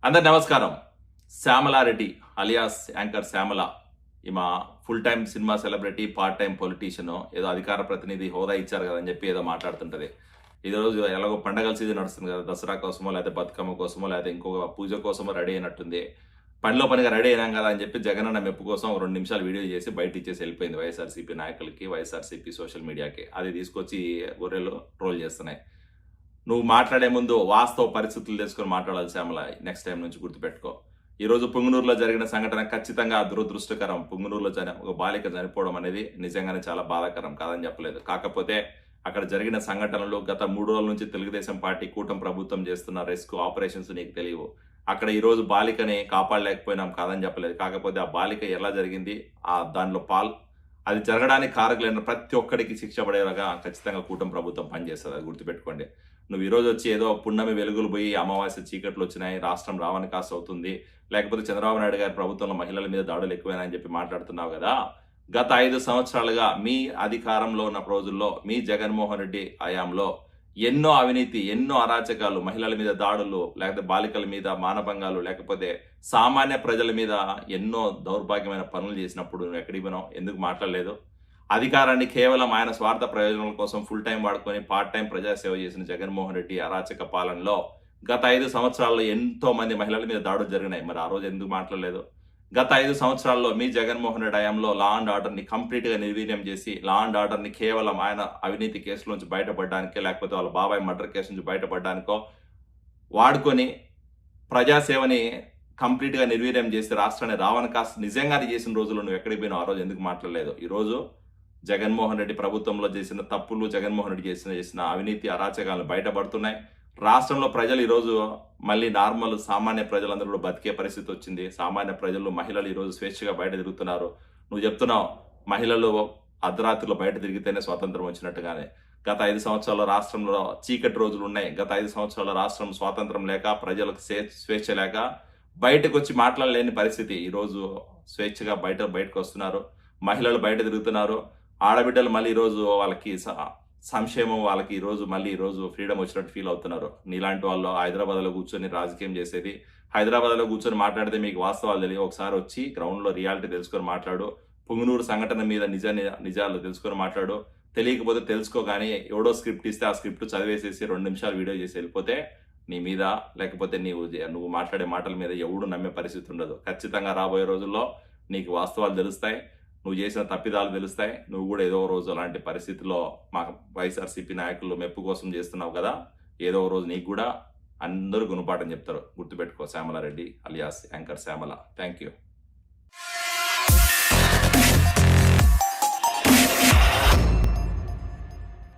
అందరు నమస్కారం. శ్యామలారెడ్డి alias anchor Shyamala ఈమె full time cinema celebrity, part time politician, ఏదో అధికార ప్రతినిధి హోదా ఇచ్చారు కదా అని చెప్పి ఏదో మాట్లాడుతుంటది. ఈరోజు ఎలాగో పండగల సీజన్ నడుస్తుంది కదా, దసరా కోసమో లేకపోతే బతుకమ్మ కోసమో లేకపోతే ఇంకొక పూజ కోసమో రెడీ అయినట్టుంది. పనిలో పనిగా రెడీ అయినాం కదా అని చెప్పి జగనన్న మెప్పు కోసం 2 నిమిషాలు వీడియో చేసి బయట ఇచ్చేసి వెళ్ళిపోయింది వైఎస్ఆర్సీపీ నాయకులకి, వైఎస్ఆర్సీపీ సోషల్ మీడియాకి. అది తీసుకొచ్చి గొర్రెలు ట్రోల్ చేస్తున్నాయి. నువ్వు మాట్లాడే ముందు వాస్తవ పరిస్థితులు తెలుసుకొని మాట్లాడాలి శ్యామల. నెక్స్ట్ టైం నుంచి గుర్తుపెట్టుకో. ఈరోజు పుంగనూరులో జరిగిన సంఘటన ఖచ్చితంగా దురదృష్టకరం. పుంగనూరులో ఒక బాలిక చనిపోవడం అనేది నిజంగానే చాలా బాధాకరం, కాదని చెప్పలేదు. కాకపోతే అక్కడ జరిగిన సంఘటనలు గత 3 రోజుల నుంచి తెలుగుదేశం పార్టీ కూటమి ప్రభుత్వం చేస్తున్న రెస్క్యూ ఆపరేషన్స్ నీకు తెలియవు. అక్కడ ఈరోజు బాలికని కాపాడలేకపోయినాం, కాదని చెప్పలేదు. కాకపోతే ఆ బాలిక ఎలా జరిగింది, దానిలో అది జరగడానికి కారకులైన ప్రతి ఒక్కడికి శిక్ష పడేలాగా ఖచ్చితంగా కూటమి ప్రభుత్వం పనిచేస్తుంది. అది గుర్తుపెట్టుకోండి. నువ్వు ఈరోజు వచ్చి ఏదో పున్నమి వెలుగులు పోయి అమావాస్య చీకట్లు వచ్చినాయి, రాష్ట్రం రావని కాస్త అవుతుంది, లేకపోతే చంద్రబాబు నాయుడు గారి ప్రభుత్వంలో మహిళల మీద దాడులు ఎక్కువైనాయని చెప్పి మాట్లాడుతున్నావు కదా. గత 5 సంవత్సరాలుగా మీ అధికారంలో ఉన్న రోజుల్లో, మీ జగన్మోహన్ రెడ్డి హయాంలో ఎన్నో అవినీతి, ఎన్నో అరాచకాలు, మహిళల మీద దాడులు, లేకపోతే బాలికల మీద మానభంగాలు, లేకపోతే సామాన్య ప్రజల మీద ఎన్నో దౌర్భాగ్యమైన పనులు చేసినప్పుడు నువ్వు ఎక్కడికి పోయినావు? ఎందుకు మాట్లాడలేదు? అధికారాన్ని కేవలం ఆయన స్వార్థ ప్రయోజనాల కోసం ఫుల్ టైం వాడుకొని పార్ట్ టైం ప్రజాసేవ చేసిన జగన్మోహన్ రెడ్డి అరాచక పాలనలో గత 5 సంవత్సరాల్లో ఎంతో మంది మహిళల మీద దాడులు జరిగినాయి. మరి ఆ రోజు ఎందుకు మాట్లాడలేదు? గత 5 సంవత్సరాల్లో మీ జగన్మోహన్ రెడ్డి హయాంలో లా అండ్ ఆర్డర్ని కంప్లీట్గా నిర్వీర్యం చేసి, లా అండ్ ఆర్డర్ని కేవలం ఆయన అవినీతి కేసుల నుంచి బయటపడడానికే, లేకపోతే వాళ్ళ బాబాయ్ మర్డర్ కేసు నుంచి బయటపడడానికో వాడుకొని ప్రజాసేవని కంప్లీట్గా నిర్వీర్యం చేసి రాష్ట్రాన్ని రావణ కాస్త నిజంగానే చేసిన రోజుల్లో నువ్వు ఎక్కడికి పోయినావు? ఆ రోజు ఎందుకు మాట్లాడలేదు? ఈరోజు జగన్మోహన్ రెడ్డి ప్రభుత్వంలో చేసిన తప్పులు, జగన్మోహన్ రెడ్డి చేసిన అవినీతి అరాచకాలు బయటపడుతున్నాయి. రాష్ట్రంలో ప్రజలు ఈరోజు మళ్ళీ నార్మల్ సామాన్య ప్రజలందరూ కూడా బతికే పరిస్థితి వచ్చింది. సామాన్య ప్రజలు, మహిళలు ఈరోజు స్వేచ్ఛగా బయట తిరుగుతున్నారు. నువ్వు చెప్తున్నావు మహిళలు అర్ధరాత్రిలో బయట తిరిగితేనే స్వాతంత్రం వచ్చినట్టుగానే. గత 5 సంవత్సరాల రాష్ట్రంలో చీకటి రోజులు ఉన్నాయి. గత 5 సంవత్సరాల రాష్ట్రం స్వాతంత్రం లేక, ప్రజలకు స్వేచ్ఛ లేక బయటకు వచ్చి మాట్లాడలేని పరిస్థితి. ఈరోజు స్వేచ్ఛగా బయటకు వస్తున్నారు, మహిళలు బయట తిరుగుతున్నారు. ఆడబిడ్డలు మళ్ళీ ఈరోజు వాళ్ళకి సంక్షేమం, వాళ్ళకి ఈరోజు ఫ్రీడమ్ వచ్చినట్టు ఫీల్ అవుతున్నారు. నీలాంటి వాళ్ళు హైదరాబాద్లో కూర్చొని రాజకీయం చేసేది, హైదరాబాద్లో కూర్చొని మాట్లాడితే మీకు వాస్తవాలు తెలియవు. ఒకసారి వచ్చి గ్రౌండ్లో రియాలిటీ తెలుసుకొని మాట్లాడు. పుంగనూరు సంఘటన మీద నిజాలు తెలుసుకొని మాట్లాడు. తెలియకపోతే తెలుసుకో, కానీ ఎవడో స్క్రిప్ట్ ఇస్తే ఆ స్క్రిప్ట్ చదివేసేసి 2 నిమిషాలు వీడియో చేసి వెళ్ళిపోతే నీ మీద, లేకపోతే నువ్వు మాట్లాడే మాటల మీద ఎవడు నమ్మే పరిస్థితి ఉండదు. ఖచ్చితంగా రాబోయే రోజుల్లో నీకు వాస్తవాలు తెలుస్తాయి, నువ్వు చేసిన తప్పిదాలు తెలుస్తాయి. నువ్వు కూడా ఏదో రోజు అలాంటి పరిస్థితిలో మా వైఎస్ఆర్సీపీ నాయకులు మెప్పు కోసం చేస్తున్నావు కదా, ఏదో రోజు నీకు కూడా అందరూ గుణపాఠం చెప్తారు. గుర్తుపెట్టుకో. శ్యామలారెడ్డి alias anchor Shyamala. Thank you.